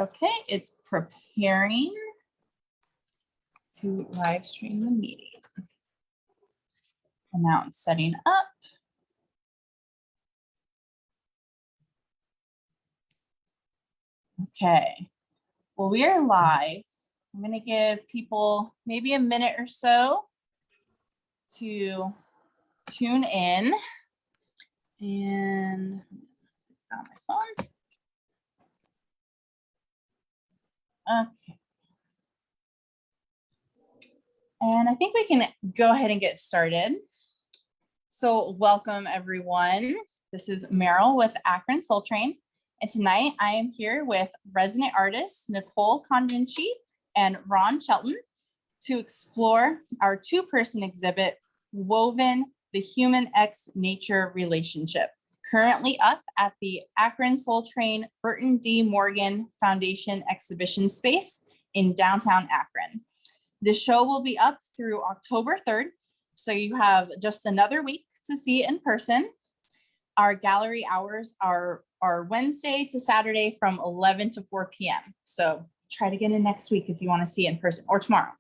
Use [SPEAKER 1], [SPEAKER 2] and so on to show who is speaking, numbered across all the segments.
[SPEAKER 1] Okay, it's preparing to live stream the meeting. And now it's setting up. Okay, well, we are live. I'm going to give people maybe a minute or so to tune in. And it's on my phone. Okay. And I think we can go ahead and get started. So welcome everyone. This is Meryl with Akron Soul Train. And tonight I am here with resident artists Nicole Condon-Shih and Ron Shelton to explore our two-person exhibit, Woven: The Human X Nature Relationship, currently up at the Akron Soul Train Burton D. Morgan Foundation exhibition space in downtown Akron. The show will be up through October 3rd, so you have just another week to see it in person. Our gallery hours are Wednesday to Saturday from 11 to 4 p.m. So try to get in next week if you want to see it in person, or tomorrow.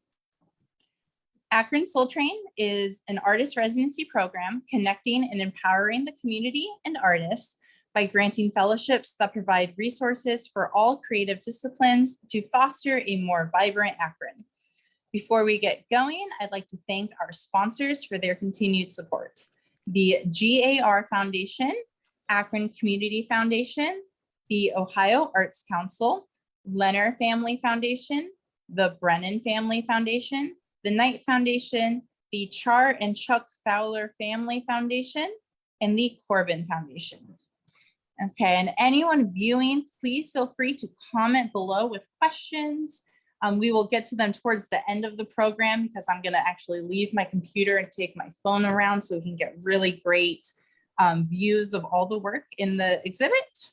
[SPEAKER 1] Akron Soul Train is an artist residency program connecting and empowering the community and artists by granting fellowships that provide resources for all creative disciplines to foster a more vibrant Akron. Before we get going, I'd like to thank our sponsors for their continued support: the GAR Foundation, Akron Community Foundation, the Ohio Arts Council, Leonard Family Foundation, the Brennan Family Foundation, the Knight Foundation, the Char and Chuck Fowler Family Foundation, and the Corbin Foundation. Okay, and anyone viewing, please feel free to comment below with questions. We will get to them towards the end of the program because I'm gonna actually leave my computer and take my phone around so we can get really great views of all the work in the exhibit.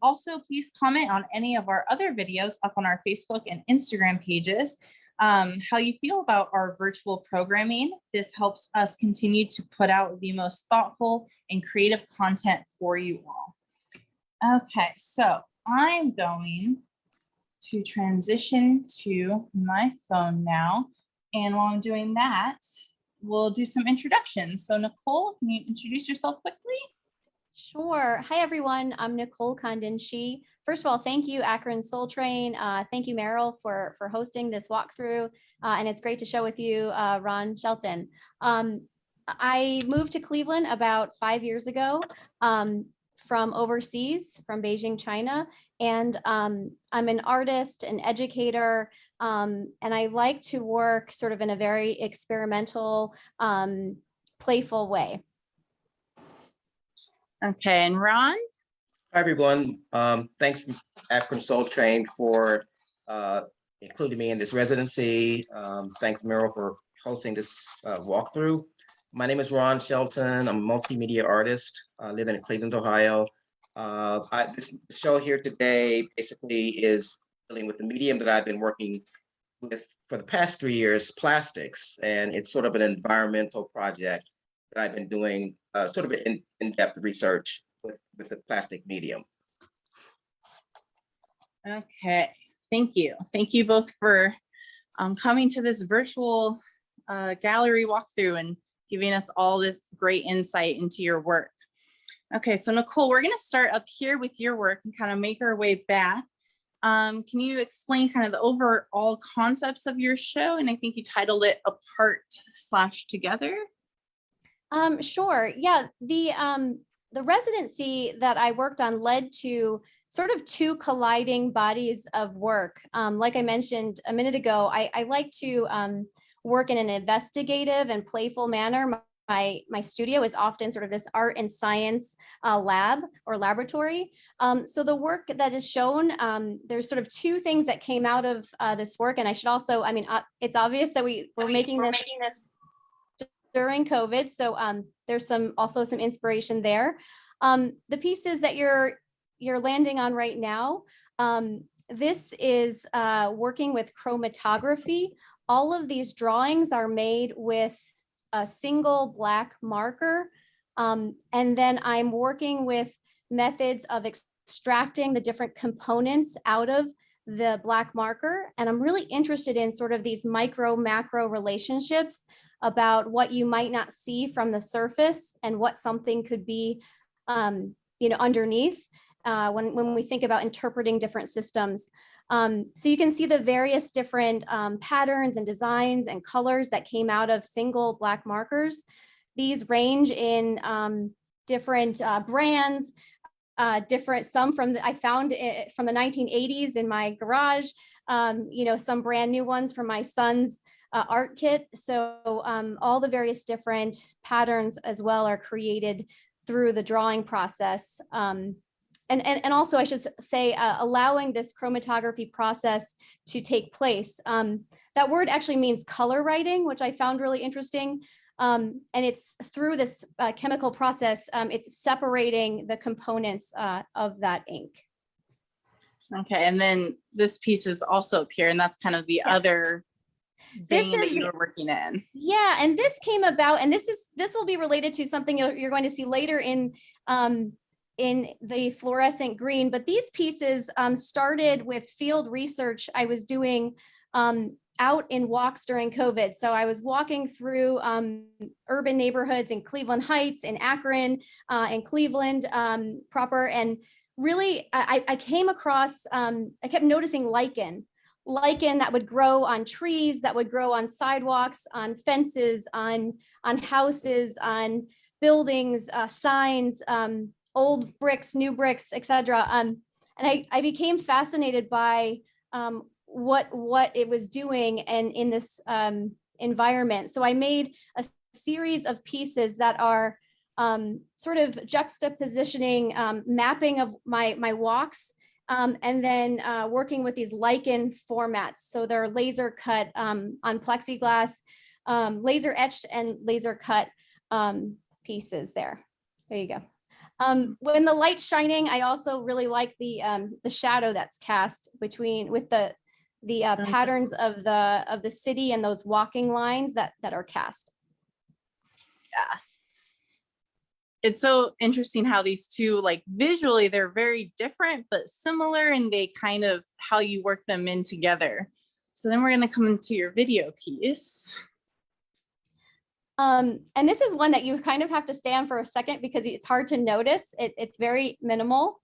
[SPEAKER 1] Also, please comment on any of our other videos up on our Facebook and Instagram pages, how you feel about our virtual programming. This helps us continue to put out the most thoughtful and creative content for you all. Okay, so I'm going to transition to my phone now. And while I'm doing that, we'll do some introductions. So Nicole, can you introduce yourself quickly?
[SPEAKER 2] Sure. Hi, everyone. I'm Nicole Condon-Shih. First of all, thank you, Akron Soul Train. Thank you, Meryl, for hosting this walkthrough. And it's great to show with you, Ron Shelton. I moved to Cleveland about 5 years ago from overseas, from Beijing, China. And I'm an artist, an educator, and I like to work sort of in a very experimental, playful way.
[SPEAKER 1] Okay, and Ron?
[SPEAKER 3] Hi, everyone. Thanks, Akron Soul Train, for including me in this residency. Thanks, Meryl, for hosting this walkthrough. My name is Ron Shelton. I'm a multimedia artist. I live in Cleveland, Ohio. This show here today basically is dealing with the medium that I've been working with for the past 3 years, plastics. And it's sort of an environmental project that I've been doing, sort of in-depth research with the plastic medium.
[SPEAKER 1] Okay, thank you. Thank you both for coming to this virtual gallery walkthrough and giving us all this great insight into your work. Okay, so Nicole, we're gonna start up here with your work and kind of make our way back. Can you explain kind of the overall concepts of your show? And I think you titled it Apart/Together.
[SPEAKER 2] Sure. Yeah, the residency that I worked on led to sort of two colliding bodies of work. Like I mentioned a minute ago, I like to work in an investigative and playful manner. My studio is often sort of this art and science lab or laboratory. So the work that is shown, there's sort of two things that came out of this work. And I should also, I mean, it's obvious that we're making this during COVID. So there's also some inspiration there. The pieces that you're landing on right now, this is working with chromatography. All of these drawings are made with a single black marker. And then I'm working with methods of extracting the different components out of the black marker. And I'm really interested in sort of these micro macro relationships about what you might not see from the surface and what something could be, underneath when we think about interpreting different systems. So you can see the various different patterns and designs and colors that came out of single black markers. These range in different brands, some I found it from the 1980s in my garage, some brand new ones from my son's art kit. So all the various different patterns as well are created through the drawing process. And also I should say, allowing this chromatography process to take place. That word actually means color writing, which I found really interesting. And it's through this chemical process, it's separating the components of that ink.
[SPEAKER 1] Okay, and then this piece is also up here, and that's kind of the other vein that you were working in.
[SPEAKER 2] Yeah, and this came about, and this will be related to something you're going to see later in the fluorescent green. But these pieces started with field research I was doing out in walks during COVID. So I was walking through urban neighborhoods in Cleveland Heights, in Akron, in Cleveland proper. And really, I came across, I kept noticing lichen that would grow on trees, that would grow on sidewalks, on fences, on houses, on buildings, signs, old bricks, new bricks, etc. And I became fascinated by what it was doing and in this environment. So I made a series of pieces that are sort of juxtapositioning mapping of my walks, and then working with these lichen formats. So they're laser cut on plexiglass, laser etched and laser cut pieces there. There you go. When the light's shining, I also really like the shadow that's cast with the patterns of the city and those walking lines that are cast.
[SPEAKER 1] Yeah. It's so interesting how these two, like visually, they're very different, but similar, and they kind of how you work them in together. So then we're going to come into your video piece.
[SPEAKER 2] And this is one that you kind of have to stay on for a second because it's hard to notice. It's very minimal.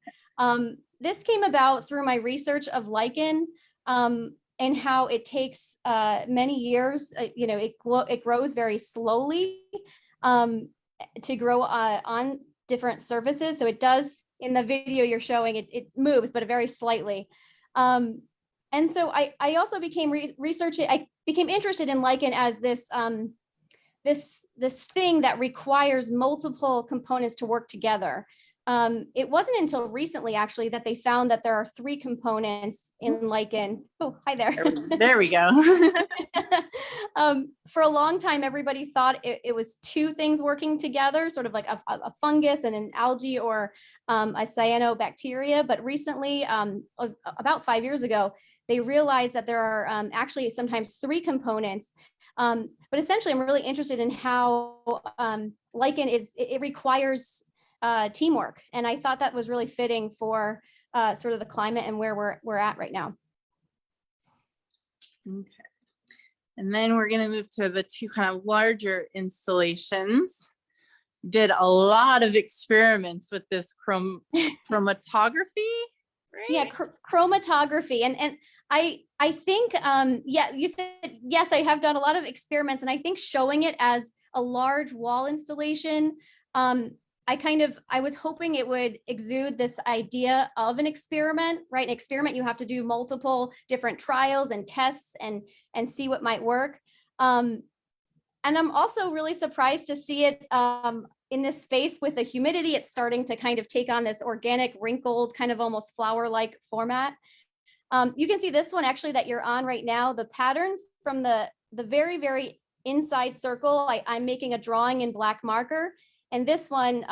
[SPEAKER 2] This came about through my research of lichen and how it takes many years. It grows very slowly to grow on different surfaces. So it does, in the video you're showing, it moves, but very slightly. And so I also became researching, I became interested in lichen as this thing that requires multiple components to work together. It wasn't until recently, actually, that they found that there are 3 components in lichen. Oh, hi there.
[SPEAKER 1] There we go.
[SPEAKER 2] For a long time, everybody thought it was 2 things working together, sort of like a fungus and an algae or a cyanobacteria. But recently, about 5 years ago, they realized that there are actually sometimes 3 components. But essentially, I'm really interested in how lichen it requires teamwork. And I thought that was really fitting for sort of the climate and where we're at right now.
[SPEAKER 1] Okay. And then we're going to move to the 2 kind of larger installations. Did a lot of experiments with this chromatography, right?
[SPEAKER 2] Yeah, chromatography. And I think, yeah, you said, yes, I have done a lot of experiments, and I think showing it as a large wall installation, I was hoping it would exude this idea of an experiment, right? An experiment, you have to do multiple different trials and tests and see what might work. And I'm also really surprised to see it in this space with the humidity. It's starting to kind of take on this organic, wrinkled, kind of almost flower-like format. You can see this one actually that you're on right now, the patterns from the very, very inside circle. I'm making a drawing in black marker. And this one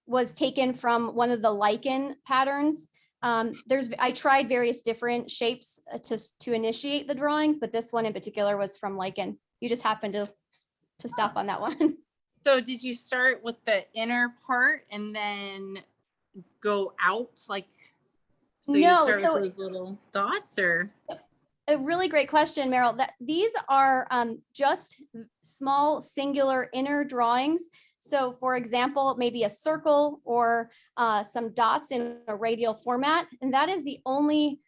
[SPEAKER 2] was taken from one of the lichen patterns. I tried various different shapes to initiate the drawings, but this one in particular was from lichen. You just happened to stop on that one.
[SPEAKER 1] So did you start with the inner part and then go out? Like, so you
[SPEAKER 2] No,
[SPEAKER 1] start
[SPEAKER 2] so
[SPEAKER 1] with those little dots, or?
[SPEAKER 2] a really great question, Meryl. That these are just small singular inner drawings. So for example, maybe a circle or some dots in a radial format. And that is the only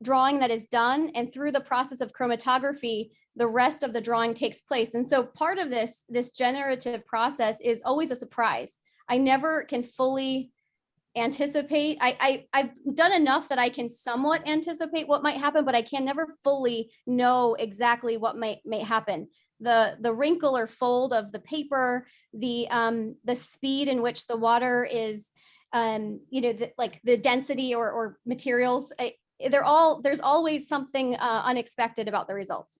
[SPEAKER 2] drawing that is done. And through the process of chromatography, the rest of the drawing takes place. And so part of this generative process is always a surprise. I never can fully anticipate. I've done enough that I can somewhat anticipate what might happen, but I can never fully know exactly what may happen. The wrinkle or fold of the paper, the speed in which the water is, like the density or materials, there's always something unexpected about the results.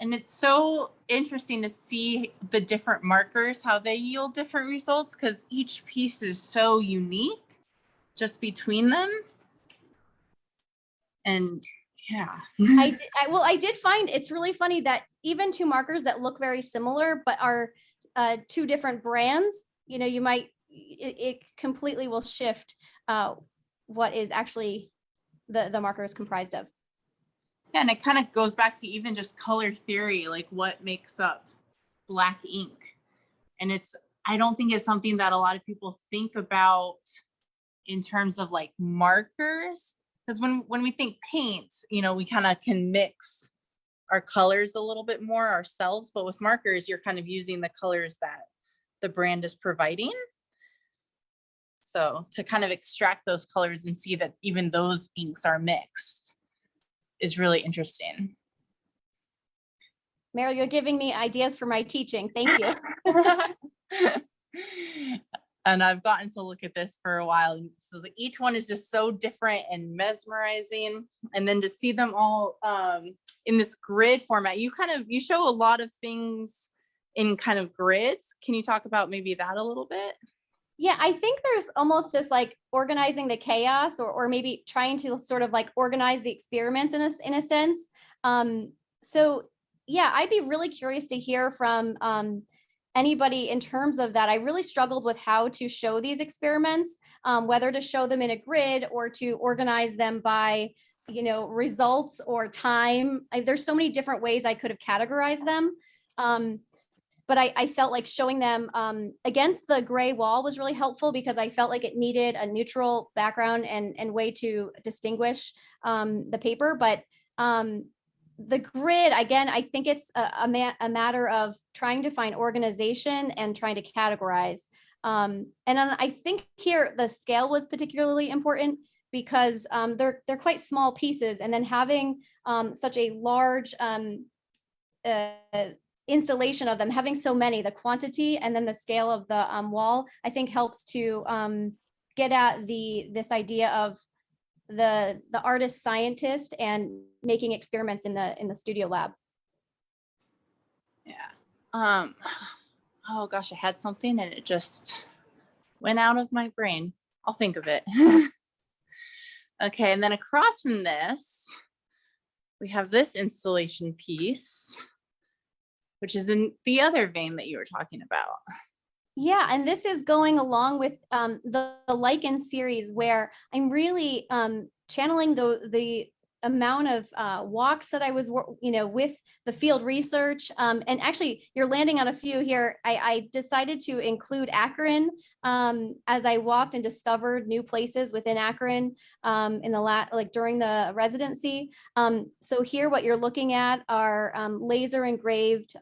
[SPEAKER 1] And it's so interesting to see the different markers, how they yield different results, because each piece is so unique just between them. And yeah.
[SPEAKER 2] I did find it's really funny that even two markers that look very similar, but are two different brands, you might, it completely will shift what is actually the marker is comprised of.
[SPEAKER 1] Yeah, and it kind of goes back to even just color theory, like what makes up black ink. And I don't think it's something that a lot of people think about in terms of like markers. Because when we think paint, we kind of can mix our colors a little bit more ourselves. But with markers, you're kind of using the colors that the brand is providing. So to kind of extract those colors and see that even those inks are mixed is really interesting.
[SPEAKER 2] Meryl, you're giving me ideas for my teaching. Thank you.
[SPEAKER 1] And I've gotten to look at this for a while. So each one is just so different and mesmerizing. And then to see them all in this grid format, you show a lot of things in kind of grids. Can you talk about maybe that a little bit?
[SPEAKER 2] Yeah, I think there's almost this like organizing the chaos or maybe trying to sort of like organize the experiments in a sense. So yeah, I'd be really curious to hear from anybody in terms of that. I really struggled with how to show these experiments, whether to show them in a grid or to organize them by, results or time. There's so many different ways I could have categorized them. But I felt like showing them against the gray wall was really helpful because I felt like it needed a neutral background and way to distinguish the paper. But the grid, again, I think it's a matter of trying to find organization and trying to categorize. And then I think here the scale was particularly important because they're quite small pieces, and then having such a large installation of them, having so many, the quantity and then the scale of the wall, I think helps to get at this idea of the artist scientist and making experiments in the studio lab.
[SPEAKER 1] Yeah. Oh gosh, I had something and it just went out of my brain. I'll think of it. Okay, and then across from this, we have this installation piece, which is in the other vein that you were talking about.
[SPEAKER 2] Yeah, and this is going along with the lichen series, where I'm really channeling the amount of walks that I was, with the field research. And actually, you're landing on a few here. I decided to include Akron as I walked and discovered new places within Akron during the residency. So here, what you're looking at are laser engraved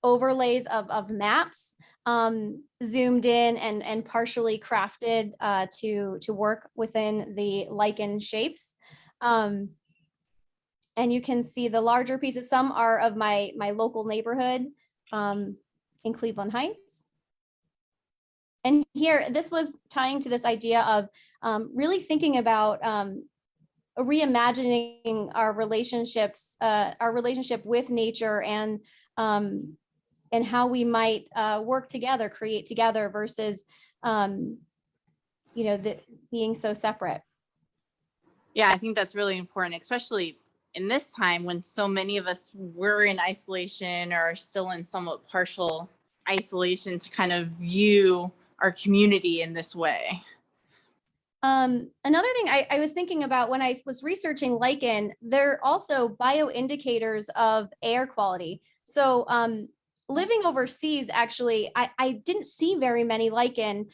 [SPEAKER 2] overlays of maps, zoomed in and partially crafted to work within the lichen shapes. And you can see the larger pieces. Some are of my local neighborhood in Cleveland Heights. And here, this was tying to this idea of really thinking about reimagining our relationships, our relationship with nature, and how we might work together, create together versus, being so separate.
[SPEAKER 1] Yeah, I think that's really important, especially in this time when so many of us were in isolation or are still in somewhat partial isolation, to kind of view our community in this way?
[SPEAKER 2] Another thing I was thinking about when I was researching lichen, they're also bioindicators of air quality. So living overseas, actually, I didn't see very many lichen,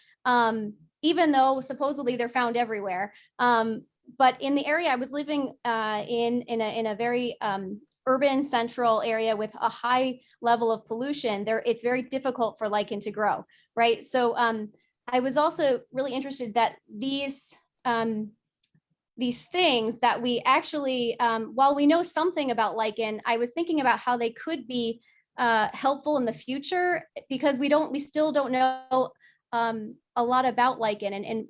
[SPEAKER 2] even though supposedly they're found everywhere. But in the area I was living in a very urban central area with a high level of pollution, it's very difficult for lichen to grow, right? So I was also really interested that these things that we actually, while we know something about lichen, I was thinking about how they could be helpful in the future, because we still don't know a lot about lichen, and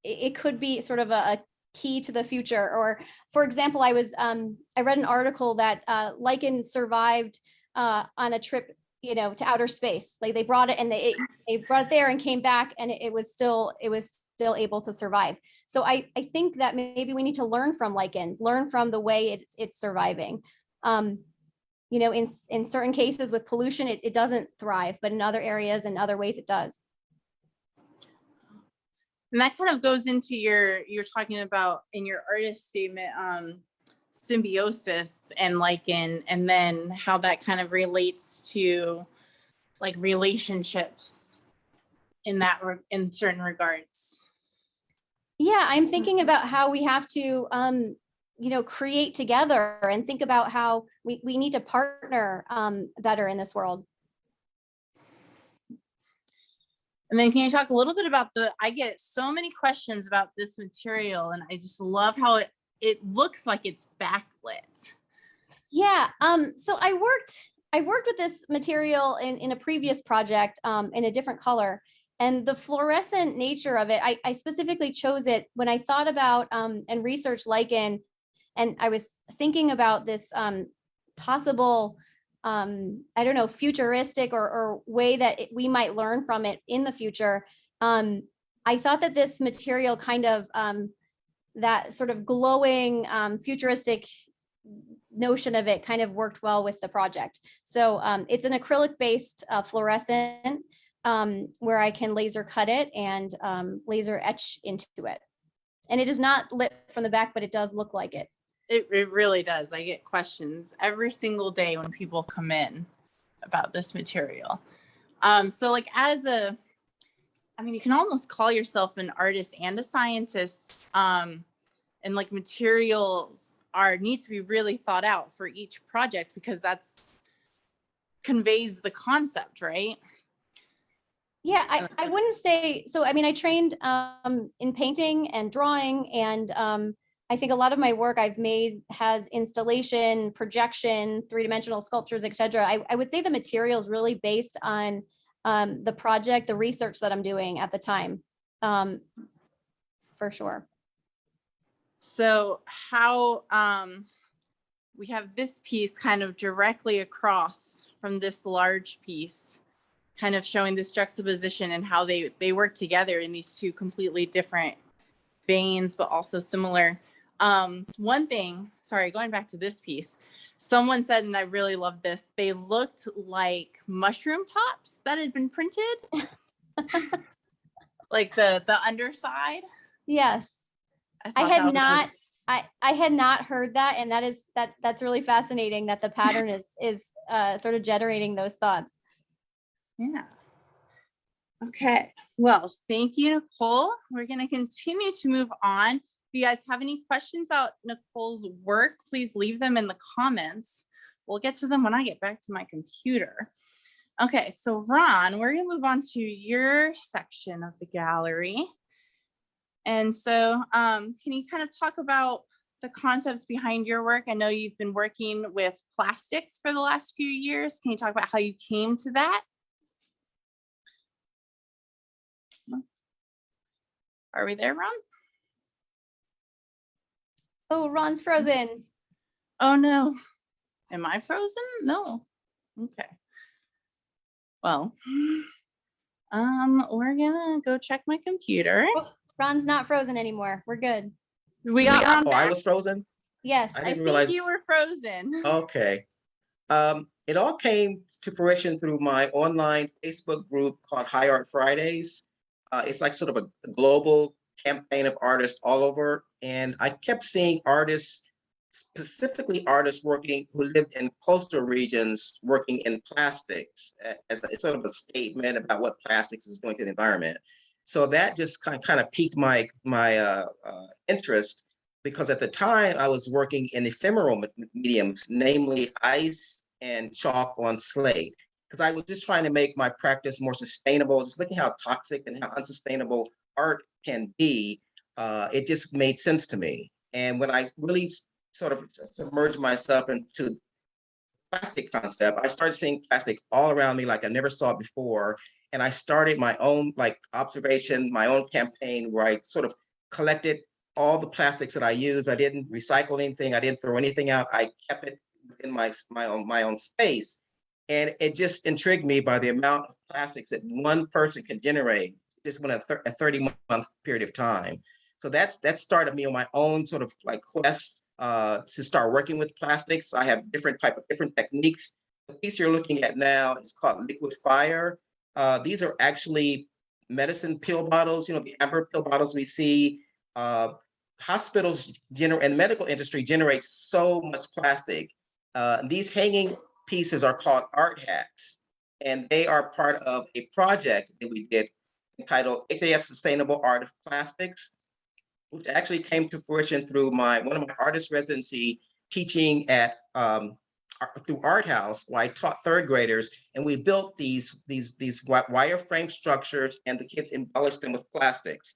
[SPEAKER 2] it could be sort of a key to the future. Or, for example, I read an article that lichen survived on a trip, to outer space. Like they brought it and they brought it there and came back, and it was still able to survive. So I think that maybe we need to learn from lichen, learn from the way it's surviving. In certain cases with pollution, it doesn't thrive, but in other areas and other ways it does.
[SPEAKER 1] And that kind of goes into you're talking about in your artist statement, symbiosis and lichen, and then how that kind of relates to like relationships in certain regards.
[SPEAKER 2] Yeah, I'm thinking about how we have to create together, and think about how we need to partner better in this world.
[SPEAKER 1] And then can you talk a little bit about I get so many questions about this material, and I just love how it looks like it's backlit.
[SPEAKER 2] Yeah, so I worked with this material in a previous project in a different color, and the fluorescent nature of it, I specifically chose it when I thought about and researched lichen, and I was thinking about this possible I don't know, futuristic or way that we might learn from it in the future. I thought that this material kind of that sort of glowing futuristic notion of it kind of worked well with the project. So it's an acrylic based fluorescent where I can laser cut it and laser etch into it. And it is not lit from the back, but it does look like it.
[SPEAKER 1] It really does. I get questions every single day when people come in about this material. So like you can almost call yourself an artist and a scientist, and like materials need to be really thought out for each project, because that's conveys the concept, right?
[SPEAKER 2] Yeah, I wouldn't say so. I mean, I trained in painting and drawing, and I think a lot of my work I've made has installation, projection, three-dimensional sculptures, etc. I would say the material is really based on the project, the research that I'm doing at the time, for sure.
[SPEAKER 1] So how we have this piece kind of directly across from this large piece, kind of showing this juxtaposition and how they work together in these two completely different veins, but also similar. One thing, sorry, going back to this piece, someone said, and I really love this, they looked like mushroom tops that had been printed. Like the underside.
[SPEAKER 2] Yes. I had not heard that, and that's really fascinating that the pattern is sort of generating those thoughts.
[SPEAKER 1] Yeah. Okay. Well, thank you, Nicole. We're going to continue to move on. If you guys have any questions about Nicole's work, please leave them in the comments. We'll get to them when I get back to my computer. Okay, so Ron, we're going to move on to your section of the gallery. And so can you kind of talk about the concepts behind your work? I know you've been working with plastics for the last few years. Can you talk about how you came to that? Are we there, Ron?
[SPEAKER 2] Oh, Ron's frozen.
[SPEAKER 1] Oh no. Am I frozen? No. Okay. Well, we're gonna go check my computer.
[SPEAKER 2] Oh, Ron's not frozen anymore. We're good.
[SPEAKER 1] We got Ron back?
[SPEAKER 3] I was frozen?
[SPEAKER 2] Yes.
[SPEAKER 3] I
[SPEAKER 1] I
[SPEAKER 3] didn't
[SPEAKER 1] think
[SPEAKER 3] realize.
[SPEAKER 1] you were frozen.
[SPEAKER 3] Okay. It all came to fruition through my online Facebook group called High Art Fridays. It's like sort of a global campaign of artists all over. And I kept seeing artists, specifically artists working who lived in coastal regions, working in plastics as a, sort of a statement about what plastics is doing to the environment. So that just kind of piqued my interest, because at the time I was working in ephemeral mediums, namely ice and chalk on slate, because I was just trying to make my practice more sustainable, just looking how toxic and how unsustainable art can be. It just made sense to me. And when I really sort of submerged myself into plastic concept, I started seeing plastic all around me like I never saw it before. And I started my own like observation, my own campaign where I sort of collected all the plastics that I used. I didn't recycle anything. I didn't throw anything out. I kept it in my own space. And it just intrigued me by the amount of plastics that one person can generate just in a 30-month period of time. So that started me on my own sort of like quest to start working with plastics. I have different techniques. The piece you're looking at now is called liquid fire. These are actually medicine pill bottles, the amber pill bottles we see. Hospitals and the medical industry generates so much plastic. These hanging pieces are called art hats, and they are part of a project that we did entitled HAF Sustainable Art of Plastics, which actually came to fruition through one of my artist residency teaching at through Art House, where I taught third graders, and we built these wireframe structures, and the kids embellished them with plastics.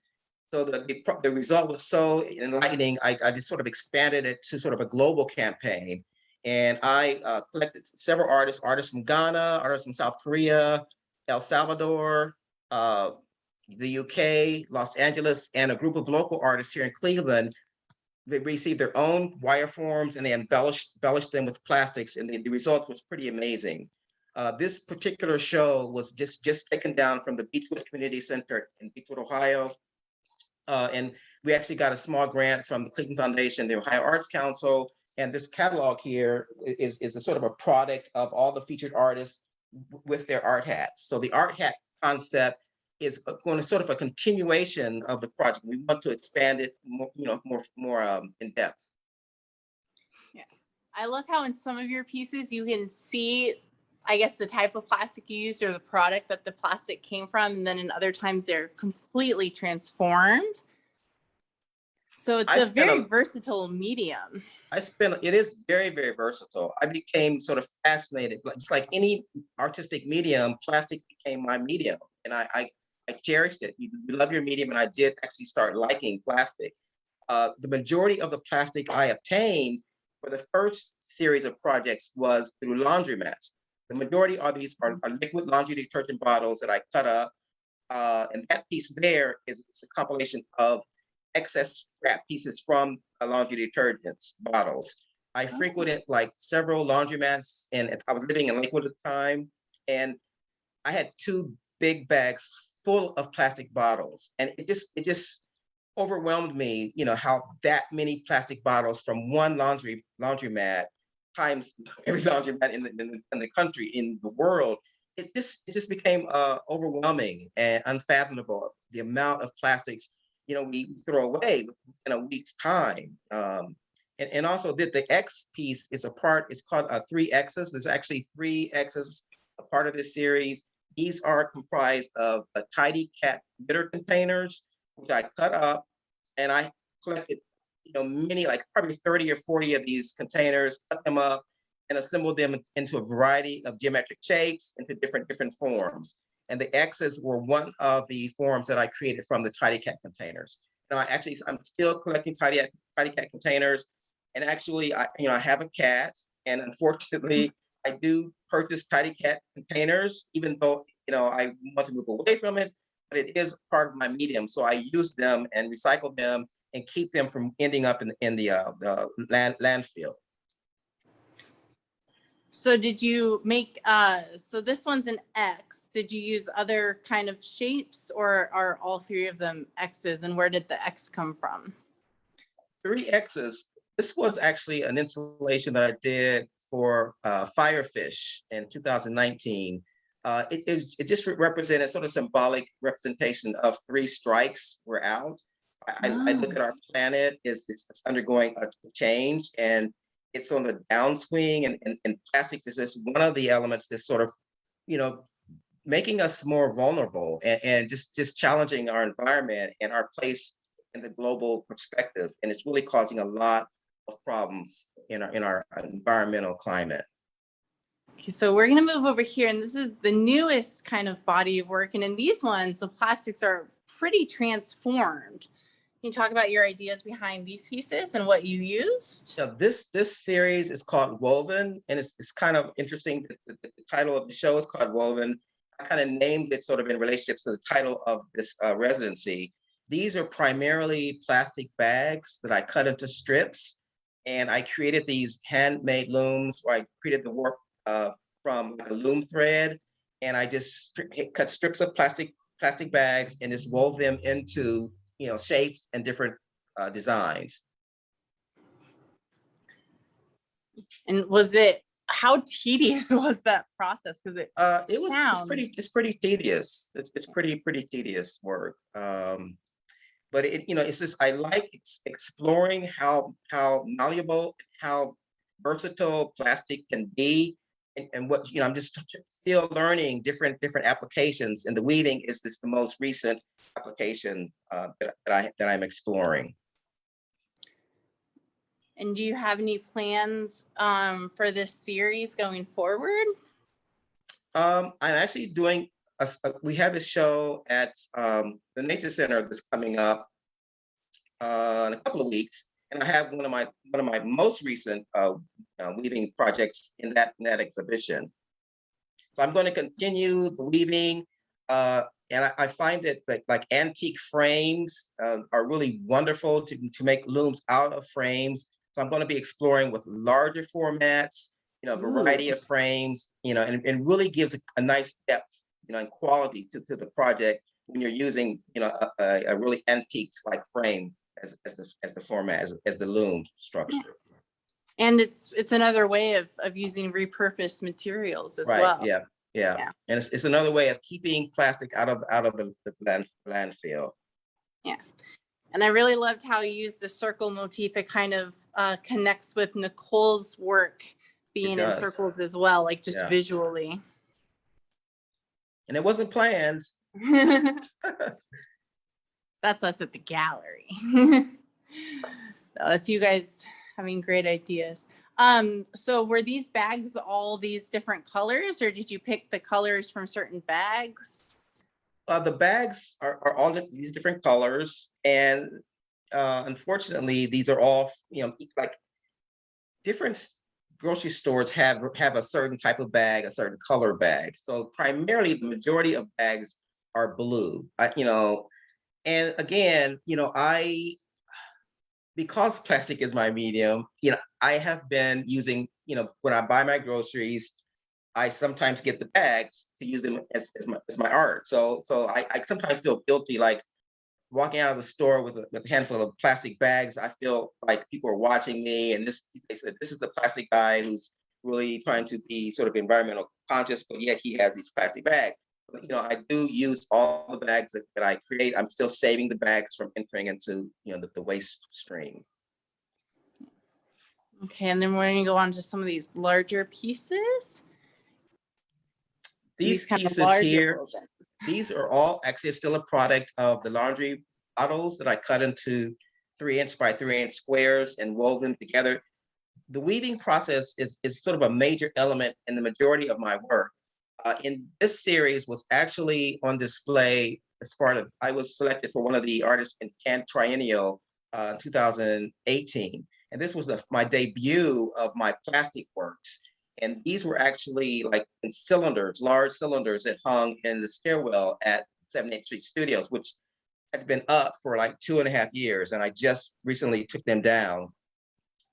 [SPEAKER 3] So the result was so enlightening. I just sort of expanded it to sort of a global campaign, and I collected several artists from Ghana, artists from South Korea, El Salvador, the UK, Los Angeles, and a group of local artists here in Cleveland. They received their own wire forms and they embellished them with plastics, and the result was pretty amazing. This particular show was just taken down from the Beechwood Community Center in Beechwood, Ohio. And we actually got a small grant from the Cleveland Foundation, the Ohio Arts Council, and this catalog here is a sort of a product of all the featured artists with their art hats. So the art hat concept is going to sort of a continuation of the project. We want to expand it more in depth.
[SPEAKER 1] Yeah, I love how in some of your pieces you can see, I guess, the type of plastic you used or the product that the plastic came from, and then in other times they're completely transformed. So it's a very versatile medium.
[SPEAKER 3] It is very, very versatile. I became sort of fascinated, just like any artistic medium, plastic became my medium. And I cherished it. You love your medium, and I did actually start liking plastic. The majority of the plastic I obtained for the first series of projects was through laundromats. The majority of these are liquid laundry detergent bottles that I cut up. And that piece there is a compilation of excess scrap pieces from laundry detergents bottles. I frequented like several laundromats, and I was living in Lakewood at the time, and I had 2 big bags full of plastic bottles, and it just overwhelmed me, how that many plastic bottles from one laundromat times every laundromat in the country, in the world. It just became overwhelming and unfathomable, the amount of plastics we throw away within a week's time. And also the X piece is it's called 3Xs. There's actually 3Xs, a part of this series. These are comprised of tidy cat litter containers, which I cut up, and I collected, many, like probably 30 or 40 of these containers, cut them up, and assembled them into a variety of geometric shapes, into different forms. And the X's were one of the forms that I created from the tidy cat containers. Now, I'm still collecting tidy cat containers, and actually, I have a cat, and unfortunately, I do purchase tidy cat containers, even though I want to move away from it, but it is part of my medium. So I use them and recycle them and keep them from ending up in the landfill.
[SPEAKER 1] So did you make, so this one's an X. Did you use other kind of shapes, or are all 3 of them X's, and where did the X come from?
[SPEAKER 3] 3 X's. This was actually an installation that I did for Firefish in 2019. It just represented sort of symbolic representation of three strikes were out. I look at our planet it's undergoing a change, and it's on the downswing, and plastics is just one of the elements that's sort of, you know, making us more vulnerable, and just challenging our environment and our place in the global perspective. And it's really causing a lot of problems in our environmental climate.
[SPEAKER 1] Okay, so we're going to move over here, and this is the newest kind of body of work. And in these ones, the plastics are pretty transformed. Can you talk about your ideas behind these pieces and what you used?
[SPEAKER 3] Yeah, this series is called Woven, and it's kind of interesting. The title of the show is called Woven. I kind of named it sort of in relationship to the title of this residency. These are primarily plastic bags that I cut into strips, and I created these handmade looms, where I created the work from a loom thread, and I just cut strips of plastic bags and just wove them into, you know, shapes and different designs.
[SPEAKER 1] And how tedious was that process? Because
[SPEAKER 3] it's pretty tedious. It's pretty tedious work. But it's just, I like exploring how malleable, how versatile plastic can be, and what, I'm just still learning different applications, and the weaving is just the most recent application that I'm exploring.
[SPEAKER 1] And do you have any plans for this series going forward?
[SPEAKER 3] I'm actually doing we have a show at the Nature Center that's coming up in a couple of weeks, and I have one of my most recent weaving projects in that exhibition. So I'm going to continue the weaving, and I find that like antique frames are really wonderful to make looms out of frames. So I'm going to be exploring with larger formats, a variety of frames, and really gives a nice depth, and quality to the project when you're using, a really antique like frame as the format, as the loom structure.
[SPEAKER 1] And it's another way of using repurposed materials as well.
[SPEAKER 3] Yeah. And it's another way of keeping plastic out of the landfill.
[SPEAKER 1] Yeah. And I really loved how you used the circle motif. It kind of connects with Nicole's work being in circles as well, like just visually.
[SPEAKER 3] And it wasn't planned.
[SPEAKER 1] That's us at the gallery. That's you guys having great ideas. So were these bags all these different colors, or did you pick the colors from certain bags?
[SPEAKER 3] The bags are all these different colors, and unfortunately, these are all, like different grocery stores have a certain type of bag, a certain color bag. So primarily, the majority of bags are blue. And again, because plastic is my medium, I have been using, when I buy my groceries, I sometimes get the bags to use them as my art. So I sometimes feel guilty, like walking out of the store with a handful of plastic bags. I feel like people are watching me, and they said, this is the plastic guy who's really trying to be sort of environmental conscious, but yet he has these plastic bags. But, I do use all the bags that I create. I'm still saving the bags from entering into, the waste stream.
[SPEAKER 1] Okay, and then we're going to go on to some of these larger pieces.
[SPEAKER 3] These pieces here, these are all actually still a product of the laundry bottles that I cut into 3-inch by 3-inch squares and wove them together. The weaving process is sort of a major element in the majority of my work. In this series was actually on display as part of, I was selected for one of the artists in Cannes Triennial 2018. And this was my debut of my plastic works. And these were actually like in cylinders, large cylinders that hung in the stairwell at 78th Street Studios, which had been up for like 2.5 years. And I just recently took them down.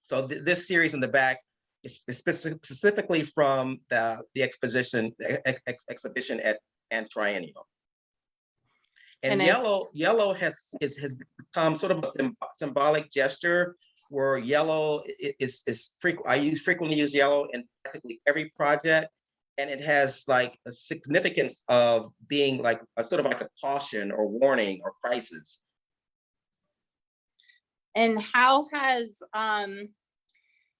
[SPEAKER 3] So this series in the back is specifically from the exhibition at Cannes Triennial. And yellow has become sort of a symbolic gesture, where yellow is frequent. I frequently use yellow in practically every project. and it has like a significance of being like a sort of like a caution or warning or crisis.
[SPEAKER 1] And how has,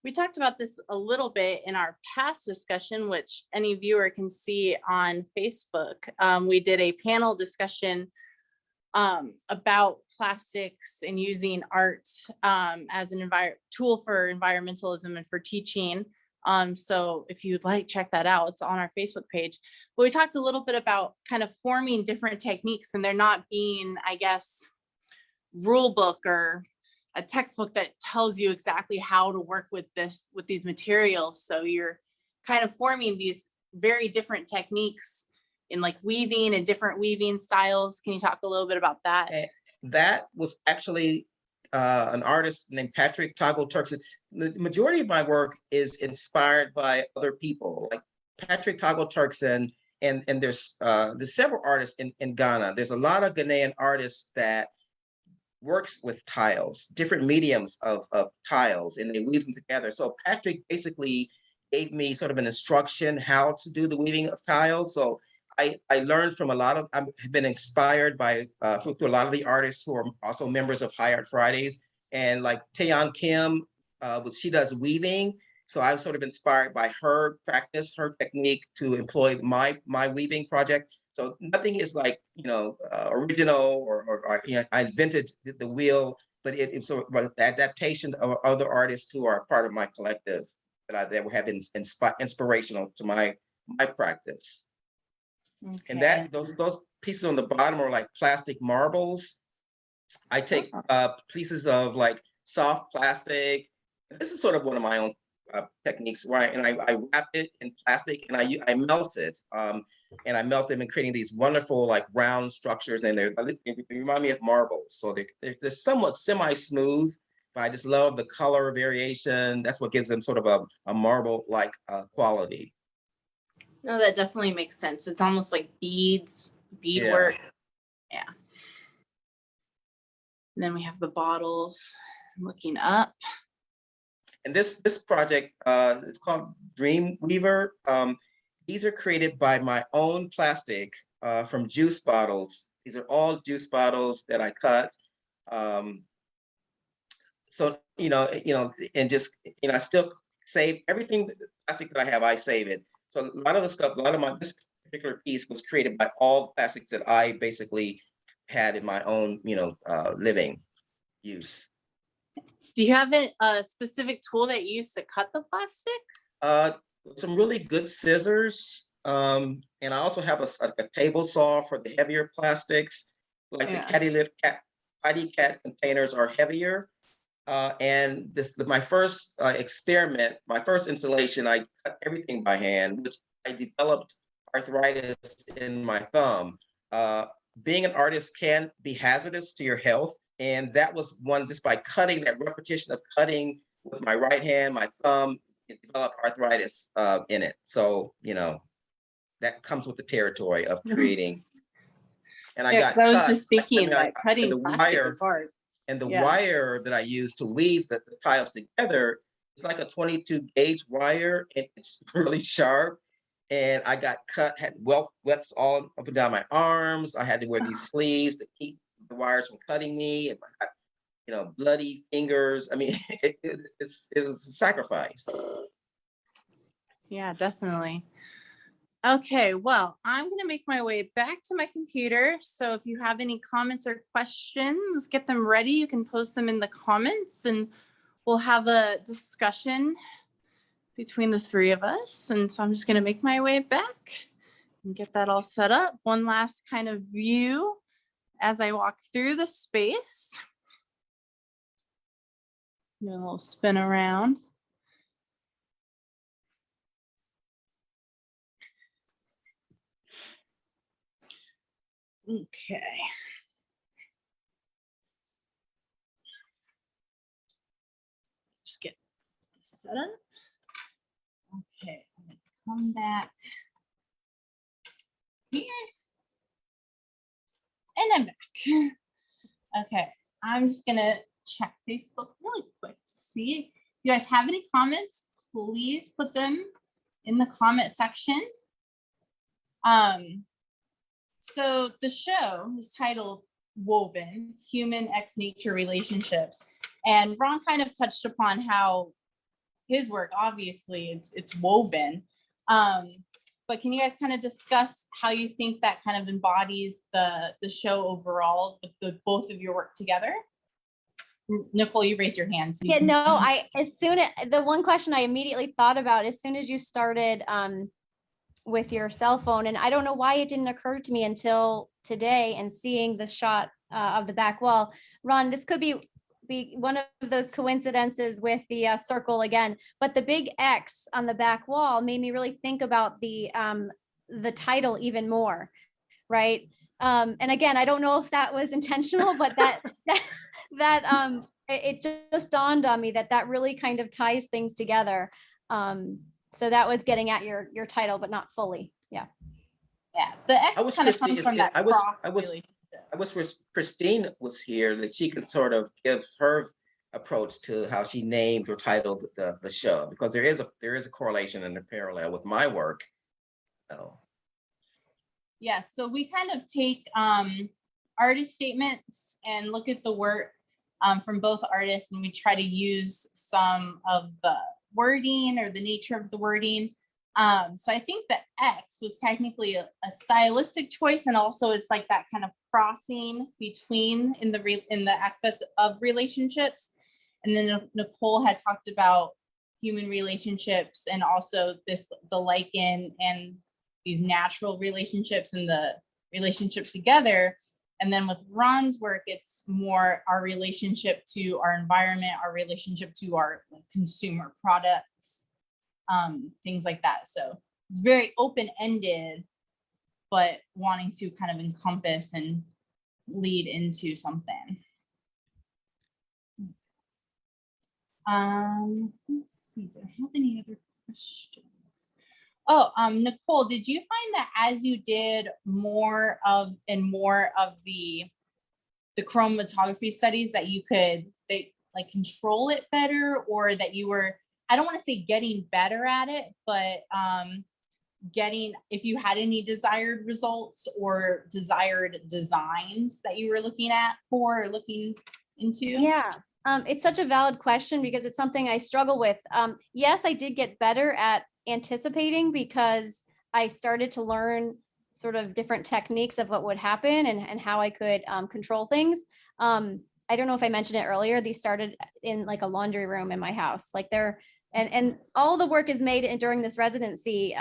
[SPEAKER 1] we talked about this a little bit in our past discussion, which any viewer can see on Facebook. We did a panel discussion about plastics and using art as an tool for environmentalism and for teaching. So if you'd like, check that out. It's on our Facebook page. But we talked a little bit about kind of forming different techniques, and they're not being, I guess, rule book or a textbook that tells you exactly how to work with these materials. So you're kind of forming these very different techniques in like weaving and different weaving styles. Can you talk a little bit about that?
[SPEAKER 3] That was actually an artist named Patrick Toggle-Turkson. The majority of my work is inspired by other people, like Patrick Toggle-Turkson, and there's several artists in Ghana. There's a lot of Ghanaian artists that works with tiles, different mediums of tiles, and they weave them together. So Patrick basically gave me sort of an instruction how to do the weaving of tiles. So I learned from I've been inspired by through a lot of the artists who are also members of High Art Fridays, and like Taeyeon Kim, she does weaving. So I was sort of inspired by her practice, her technique to employ my weaving project. So nothing is like, original or I invented the wheel, but it's sort of the adaptation of other artists who are part of my collective that have been inspirational to my practice. Okay. And that those pieces on the bottom are like plastic marbles. I take pieces of like soft plastic. This is sort of one of my own techniques, right? And I wrap it in plastic and I melt it. And I melt them in creating these wonderful like round structures, and they remind me of marbles. So they're somewhat semi-smooth, but I just love the color variation. That's what gives them sort of a marble-like quality.
[SPEAKER 1] No, that definitely makes sense. It's almost like bead work. Yeah. And then we have the bottles. Looking up.
[SPEAKER 3] And this project, it's called Dreamweaver. These are created by my own plastic from juice bottles. These are all juice bottles that I cut. So, and just, I still save everything, the plastic that I have, I save it. So a lot of the stuff, this particular piece was created by all the plastics that I basically had in my own, living use.
[SPEAKER 1] Do you have a specific tool that you use to cut the plastic?
[SPEAKER 3] Some really good scissors. And I also have a table saw for the heavier plastics, like the Caddy Cat containers are heavier. And my first experiment, my first installation, I cut everything by hand, which I developed arthritis in my thumb. Being an artist can be hazardous to your health. And that was one, just by cutting, that repetition of cutting with my right hand, my thumb, it developed arthritis in it. So, that comes with the territory of creating. And I
[SPEAKER 1] was just thinking like cutting the plastic is hard.
[SPEAKER 3] And the wire that I use to weave the tiles together is like a 22 gauge wire, and it's really sharp. And I got cut, had webs all up and down my arms. I had to wear these sleeves to keep the wires from cutting me. And I got, bloody fingers. I mean, it was a sacrifice.
[SPEAKER 1] Yeah, definitely. Okay, well, I'm going to make my way back to my computer. So if you have any comments or questions, get them ready. You can post them in the comments and we'll have a discussion between the three of us. And so I'm just going to make my way back and get that all set up. One last kind of view as I walk through the space. Do a little spin around. Okay. Just get this set up. Okay, I'm gonna come back here. And I'm back. Okay, I'm just gonna check Facebook really quick to see if you guys have any comments. Please put them in the comment section. So the show is titled Woven, Human X Nature Relationships. And Ron kind of touched upon how his work, obviously, it's woven. But can you guys kind of discuss how you think that kind of embodies the show overall, with the both of your work together? Nicole, you raised your hand. So you
[SPEAKER 2] Yeah,
[SPEAKER 1] can
[SPEAKER 2] no,
[SPEAKER 1] speak.
[SPEAKER 2] the one question I immediately thought about as soon as you started with your cell phone, and I don't know why it didn't occur to me until today and seeing the shot of the back wall. Ron, this could be one of those coincidences with the circle again, but the big X on the back wall made me really think about the title even more, right? And again, I don't know if that was intentional, but it just dawned on me that really kind of ties things together. So that was getting at your title, but not fully. Yeah.
[SPEAKER 1] Yeah, the
[SPEAKER 3] I
[SPEAKER 1] X
[SPEAKER 3] was
[SPEAKER 1] kind of comes
[SPEAKER 3] Christine,
[SPEAKER 1] from that cross relationship.
[SPEAKER 3] I wish Christine was here, that she could sort of give her approach to how she named or titled the show, because there is a correlation and a parallel with my work. So,
[SPEAKER 1] Yes, so we kind of take artist statements and look at the work from both artists, and we try to use some of the wording or the nature of the wording. So I think the X was technically a stylistic choice, and also it's like that kind of crossing between in the aspects of relationships. And then Nicole had talked about human relationships, and also the lichen and these natural relationships and the relationships together. And then with Ron's work, it's more our relationship to our environment, our relationship to our consumer products, things like that. So it's very open-ended, but wanting to kind of encompass and lead into something. Let's see, do I have any other questions? Oh, Nicole, did you find that as you did more of the chromatography studies that you could like control it better, or that you were, I don't want to say getting better at it, but getting, if you had any desired results or desired designs that you were looking at for or looking into?
[SPEAKER 2] Yeah. It's such a valid question because it's something I struggle with. Yes, I did get better at anticipating because I started to learn sort of different techniques of what would happen and how I could control things. I don't know if I mentioned it earlier. These started in like a laundry room in my house. Like and all the work is made during this residency,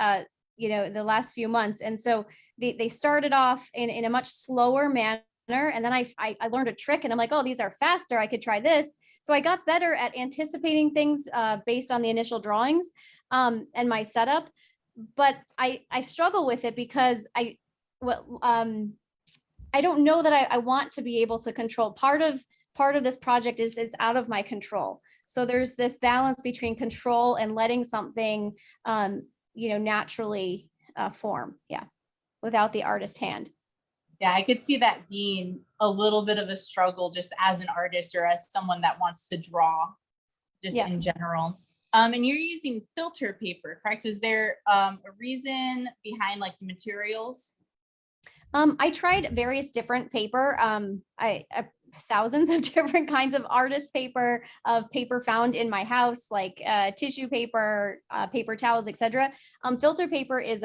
[SPEAKER 2] the last few months. And so they started off in a much slower manner. And then I learned a trick and I'm like, oh, these are faster. I could try this. So I got better at anticipating things based on the initial drawings and my setup. But I struggle with it because I don't know that I want to be able to control. Part of this project is out of my control. So there's this balance between control and letting something naturally form. Yeah. Without the artist's hand.
[SPEAKER 1] Yeah, I could see that being a little bit of a struggle just as an artist or as someone that wants to draw just in general. And you're using filter paper, correct? Is there a reason behind like the materials?
[SPEAKER 2] I tried various different paper. I thousands of different kinds of artist paper, of paper found in my house, like tissue paper, paper towels, etc. Filter paper is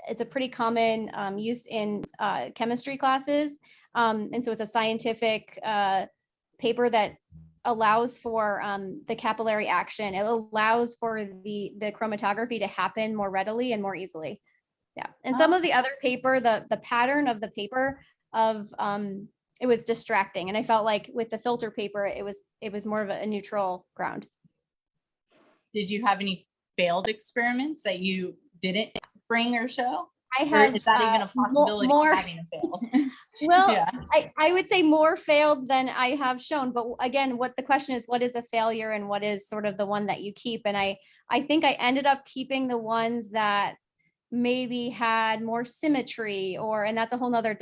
[SPEAKER 2] it's a pretty common use in chemistry classes, and so it's a scientific paper that allows for the capillary action. It allows for the chromatography to happen more readily and more easily. Yeah. And some of the other paper, the pattern of the paper it was distracting. And I felt like with the filter paper, it was more of a neutral ground.
[SPEAKER 1] Did you have any failed experiments that you didn't bring or show?
[SPEAKER 2] I have,
[SPEAKER 1] or is that even a possibility
[SPEAKER 2] more,
[SPEAKER 1] of having a fail?
[SPEAKER 2] Well,
[SPEAKER 1] yeah.
[SPEAKER 2] I would say more failed than I have shown. But again, what the question is, what is a failure and what is sort of the one that you keep? And I think I ended up keeping the ones that maybe had more symmetry, and that's a whole nother,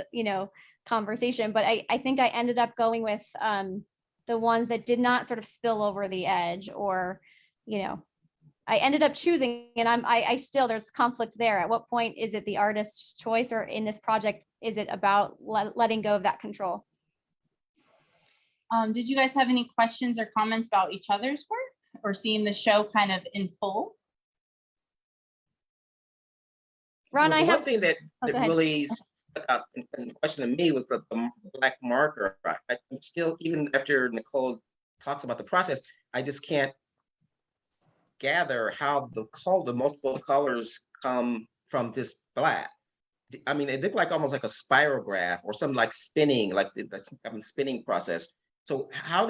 [SPEAKER 2] conversation. But I think I ended up going with the ones that did not sort of spill over the edge or, I ended up choosing, and I still, there's conflict there. At what point is it the artist's choice, or in this project, is it about letting go of that control?
[SPEAKER 1] Did you guys have any questions or comments about each other's work or seeing the show kind of in full?
[SPEAKER 2] Ron,
[SPEAKER 3] Well,
[SPEAKER 2] I
[SPEAKER 3] the
[SPEAKER 2] have.
[SPEAKER 3] one thing that
[SPEAKER 2] Oh, go ahead.
[SPEAKER 3] really stuck out in question to me was the black marker. I'm still, even after Nicole talks about the process, I just can't gather how the multiple colors come from this black. I mean, it looked like almost like a spirograph or something like spinning, like the spinning process. So how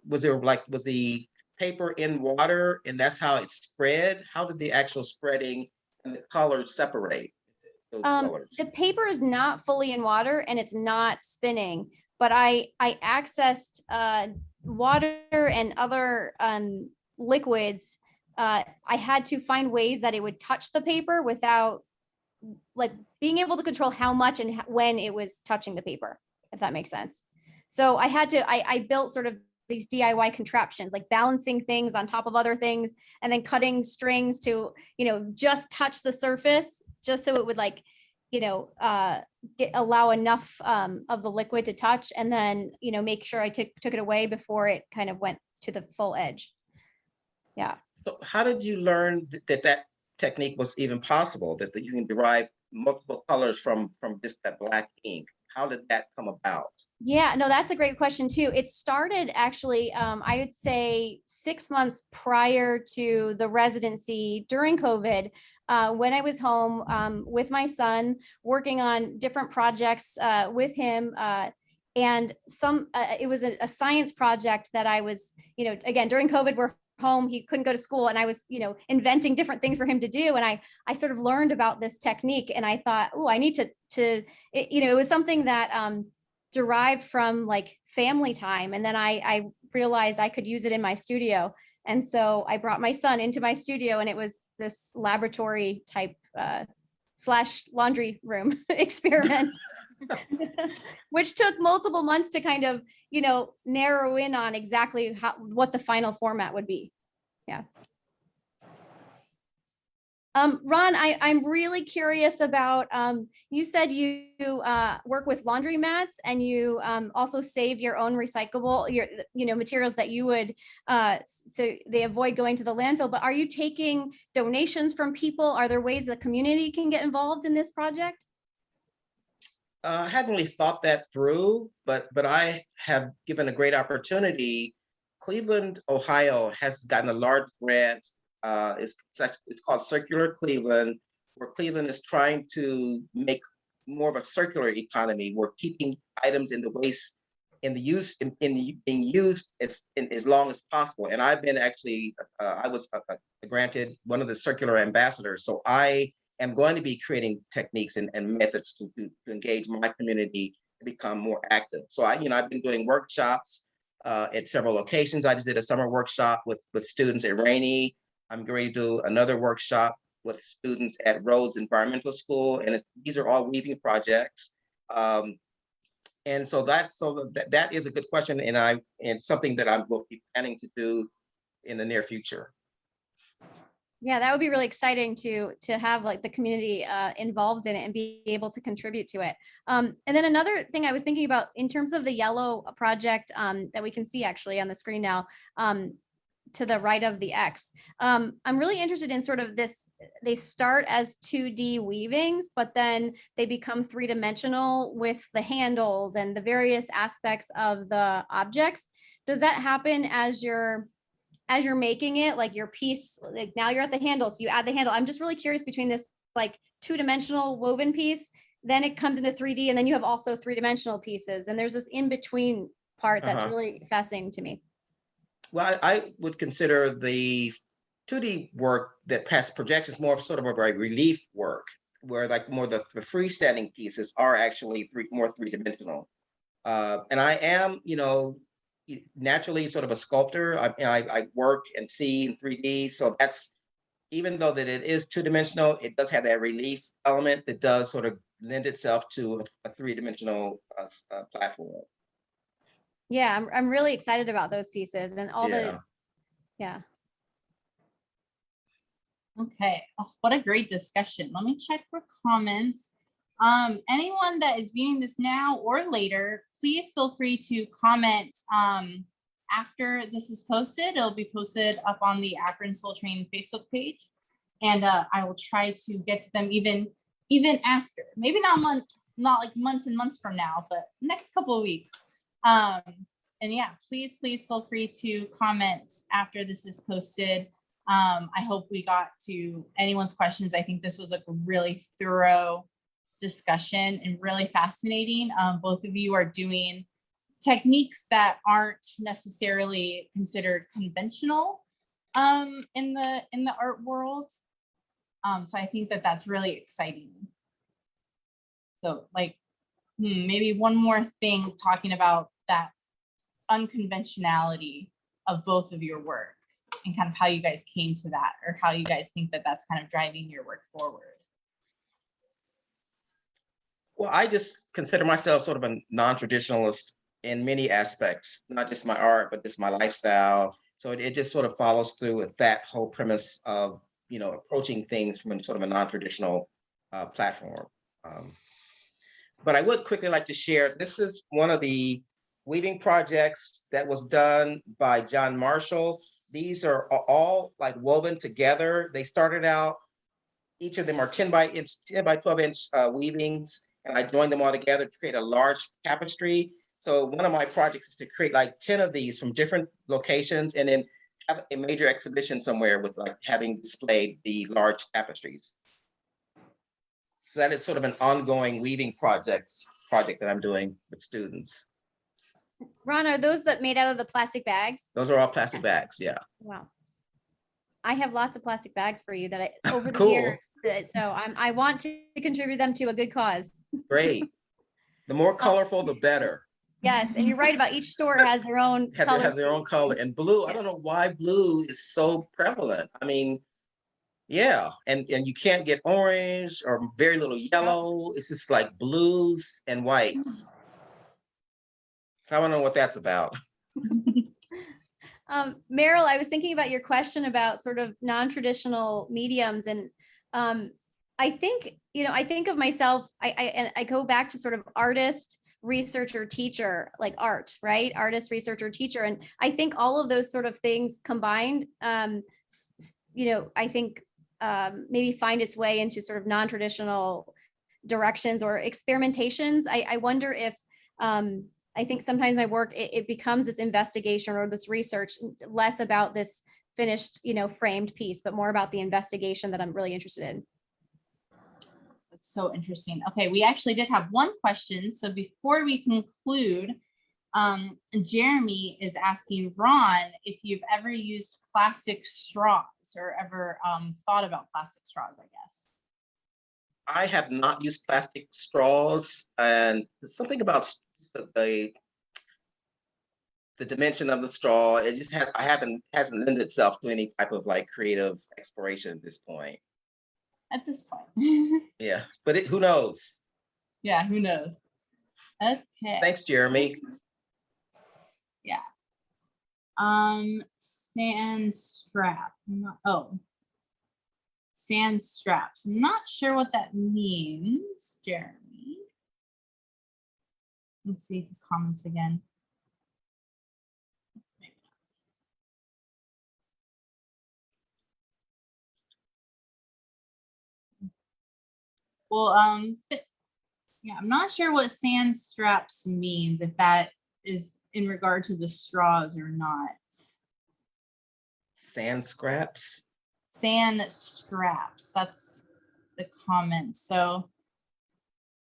[SPEAKER 3] was there, like, was the paper in water and that's how it spread? How did the actual spreading and the colors separate those colors?
[SPEAKER 2] The paper is not fully in water and it's not spinning, but I accessed water and other liquids. I had to find ways that it would touch the paper without like being able to control how much and when it was touching the paper, if that makes sense. So I built sort of these DIY contraptions, like balancing things on top of other things and then cutting strings to, just touch the surface, just so it would like, allow enough of the liquid to touch, and then, make sure I took it away before it kind of went to the full edge. Yeah.
[SPEAKER 3] So how did you learn that technique was even possible, that you can derive multiple colors from just that black ink? How did that come about?
[SPEAKER 2] Yeah, no, that's a great question too. It started actually, I would say 6 months prior to the residency during COVID, when I was home with my son, working on different projects with him. And it was a science project that I was, again, during COVID, we're home, he couldn't go to school, and I was, inventing different things for him to do. And I sort of learned about this technique, and I thought, oh, I need it was something that derived from like family time. And then I realized I could use it in my studio. And so I brought my son into my studio, and it was this laboratory type / laundry room experiment, which took multiple months to kind of, narrow in on exactly what the final format would be. Yeah. Ron, I'm really curious about, you said you work with laundry mats, and you also save your own recyclable, materials that you would, so they avoid going to the landfill. But are you taking donations from people? Are there ways the community can get involved in this project?
[SPEAKER 3] I hadn't really thought that through, but I have given a great opportunity. Cleveland, Ohio has gotten a large grant. It's called Circular Cleveland, where Cleveland is trying to make more of a circular economy. We're keeping items in the waste, in the use, in being used as long as possible. And I've been actually, I was granted one of the circular ambassadors. So I am going to be creating techniques and methods to engage my community to become more active. So I've been doing workshops at several locations. I just did a summer workshop with students at Rainey. I'm going to do another workshop with students at Rhodes Environmental School, and these are all weaving projects. And so that is a good question, and something that I will be planning to do in the near future.
[SPEAKER 2] Yeah, that would be really exciting to have like the community involved in it and be able to contribute to it. And then another thing I was thinking about in terms of the yellow project that we can see actually on the screen now, to the right of the X. I'm really interested in sort of this, they start as 2D weavings, but then they become 3-dimensional with the handles and the various aspects of the objects. Does that happen as you're making it, like your piece, like now you're at the handle, so you add the handle? I'm just really curious between this like 2-dimensional woven piece, then it comes into 3D, and then you have also 3-dimensional pieces. And there's this in-between part that's really fascinating to me.
[SPEAKER 3] Well, I would consider the 2D work that past projections more of sort of a relief work, where like more the freestanding pieces are actually more 3-dimensional. And I am, naturally sort of a sculptor. I work and see in 3D. So that's, even though that it is 2-dimensional, it does have that relief element that does sort of lend itself to a 3-dimensional platform.
[SPEAKER 2] Yeah, I'm really excited about those pieces and all the, yeah.
[SPEAKER 1] Okay, oh, what a great discussion. Let me check for comments. Anyone that is viewing this now or later, please feel free to comment after this is posted. It'll be posted up on the Akron Soul Train Facebook page. And I will try to get to them even after, maybe not like months and months from now, but next couple of weeks. And yeah, please feel free to comment after this is posted. I hope we got to anyone's questions. I think this was a really thorough discussion and really fascinating. Both of you are doing techniques that aren't necessarily considered conventional in the art world. So I think that that's really exciting. So like maybe one more thing talking about that unconventionality of both of your work and kind of how you guys came to that, or how you guys think that that's kind of driving your work forward.
[SPEAKER 3] Well, I just consider myself sort of a non-traditionalist in many aspects, not just my art, but just my lifestyle. So it just sort of follows through with that whole premise of, approaching things from a sort of a non-traditional platform. But I would quickly like to share, this is one of the weaving projects that was done by John Marshall. These are all like woven together. They started out, each of them are 10 by 12 inch weavings, and I joined them all together to create a large tapestry. So one of my projects is to create like 10 of these from different locations and then have a major exhibition somewhere with like having displayed the large tapestries. So that is sort of an ongoing weaving project that I'm doing with students.
[SPEAKER 2] Ron, are those that made out of the plastic bags?
[SPEAKER 3] Those are all plastic bags, yeah.
[SPEAKER 2] Wow. I have lots of plastic bags for you that I over the
[SPEAKER 3] Cool.
[SPEAKER 2] years, so I want to contribute them to a good cause.
[SPEAKER 3] Great. The more colorful, the better.
[SPEAKER 2] Yes, and you're right about each store has their own color.
[SPEAKER 3] Have their own color. And blue, I don't know why blue is so prevalent. I mean, yeah, and you can't get orange or very little yellow. It's just like blues and whites. So I don't know what that's about.
[SPEAKER 2] Meryl, I was thinking about your question about sort of non-traditional mediums, and I think, I think of myself, I go back to sort of artist, researcher, teacher, like art, right? Artist, researcher, teacher. And I think all of those sort of things combined, I think maybe find its way into sort of non-traditional directions or experimentations. I wonder if, I think sometimes my work, it becomes this investigation or this research, less about this finished, framed piece, but more about the investigation that I'm really interested in.
[SPEAKER 1] That's so interesting. Okay, we actually did have one question. So before we conclude, Jeremy is asking Ron if you've ever used plastic straws or ever thought about plastic straws, I guess.
[SPEAKER 3] I have not used plastic straws, and something about the dimension of the straw, it just hasn't lended itself to any type of like creative exploration at this point.
[SPEAKER 1] At this point.
[SPEAKER 3] Yeah, but who knows?
[SPEAKER 1] Yeah, who knows? Okay.
[SPEAKER 3] Thanks, Jeremy.
[SPEAKER 1] Yeah. Sand strap. Sand straps. I'm not sure what that means, Jeremy. Let's see the comments again. Well, yeah, I'm not sure what sand straps means, if that is in regard to the straws or not.
[SPEAKER 3] Sand scraps?
[SPEAKER 1] Sand straps, that's the comment. So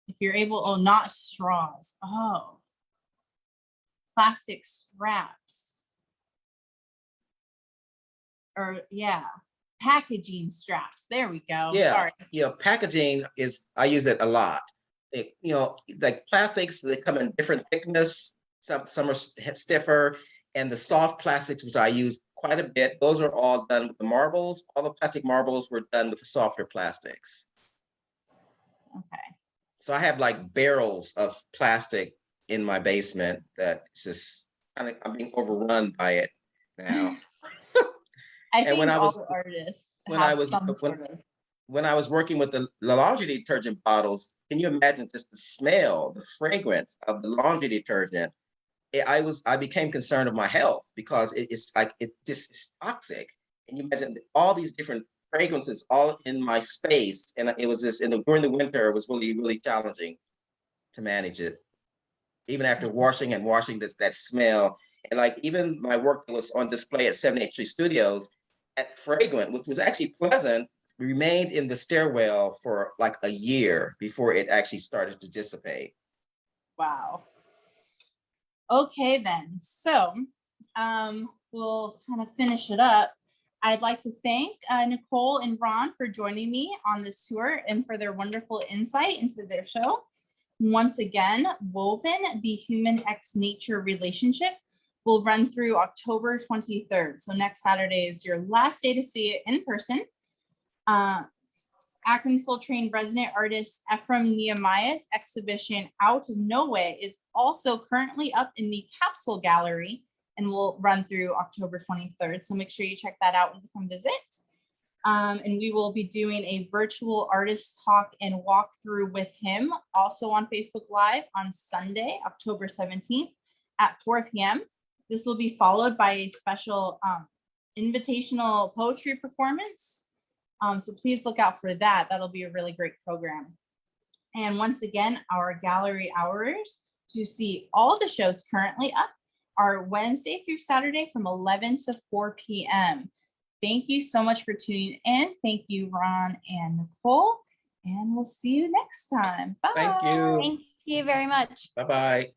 [SPEAKER 1] if you're able, not straws. Oh, plastic straps. Or yeah, packaging straps. There we go.
[SPEAKER 3] Yeah,
[SPEAKER 1] Sorry.
[SPEAKER 3] yeah. Packaging I use it a lot. Like plastics, they come in different thickness. Some are stiffer, and the soft plastics, which I use quite a bit, those are all done with the marbles. All the plastic marbles were done with the softer plastics.
[SPEAKER 1] Okay.
[SPEAKER 3] So I have like barrels of plastic in my basement that it's just I'm being overrun by it now.
[SPEAKER 1] I
[SPEAKER 3] And
[SPEAKER 1] think
[SPEAKER 3] when I
[SPEAKER 1] all
[SPEAKER 3] was
[SPEAKER 1] the artists
[SPEAKER 3] when I
[SPEAKER 1] have
[SPEAKER 3] was
[SPEAKER 1] some
[SPEAKER 3] when
[SPEAKER 1] sort of.
[SPEAKER 3] when I was working with the laundry detergent bottles, can you imagine just the smell, the fragrance of the laundry detergent? I became concerned of my health because it's like it just is toxic. And you imagine all these different fragrances all in my space, and it was just during the winter, it was really really challenging to manage it. Even after washing and washing that smell, and like even my work that was on display at 783 Studios, that fragrant, which was actually pleasant, remained in the stairwell for like a year before it actually started to dissipate.
[SPEAKER 1] Wow. Okay, then. So we'll kind of finish it up. I'd like to thank Nicole and Ron for joining me on this tour and for their wonderful insight into their show. Once again, Woven, the Human X Nature Relationship, will run through October 23rd. So next Saturday is your last day to see it in person. Akron Soul Train resident artist Ephraim Nehemiah's exhibition Out No Way is also currently up in the Capsule Gallery and will run through October 23rd. So make sure you check that out when you come visit. And we will be doing a virtual artist talk and walkthrough with him also on Facebook Live on Sunday, October 17th at 4 p.m. This will be followed by a special invitational poetry performance. So please look out for that. That'll be a really great program. And once again, our gallery hours to see all the shows currently up are Wednesday through Saturday from 11 to 4 p.m. Thank you so much for tuning in. Thank you, Ron and Nicole, and we'll see you next time. Bye.
[SPEAKER 3] Thank you.
[SPEAKER 2] Thank you very much.
[SPEAKER 3] Bye-bye.